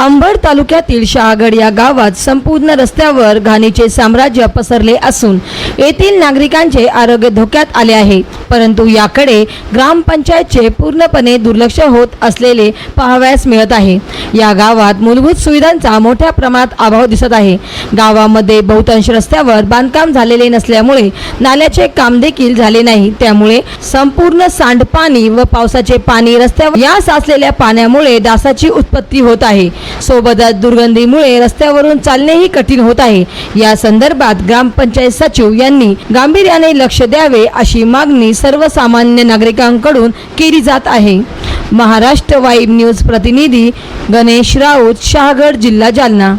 अंबड तालुक्यातील शहागड या गावात संपूर्ण रस्त्यावर घाणीचे साम्राज्य पसरले असून येथील नागरिकांचे आरोग्य धोक्यात आले आहे। परंतु याकडे ग्रामपंचायतचे पूर्णपणे दुर्लक्ष होत असलेले पाहावयास मिळत आहे। या गावात मूलभूत सुविधांचा मोठ्या प्रमाणात अभाव दिसत आहे। गावामध्ये बहुतांश रस्त्यावर बांधकाम झालेले नसल्यामुळे नाल्याचे काम देखील झाले नाही, त्यामुळे संपूर्ण सांडपाणी व पावसाचे पाणी रस्त्यावर या साचलेल्या पाण्यामुळे डासाची उत्पत्ती होत आहे। सोबतच दुर्गंधीमुळे रस्त्यावरून चालणेही कठीण होत आहे। या संदर्भात ग्रामपंचायत सचिव यांनी गांभीर्याने लक्ष द्यावे अशी मागणी सर्वसामान्य नागरिकांकडून केली जात आहे। महाराष्ट्र वाईब न्यूज प्रतिनिधी गणेश राऊत, शहागड, जिल्हा जालना।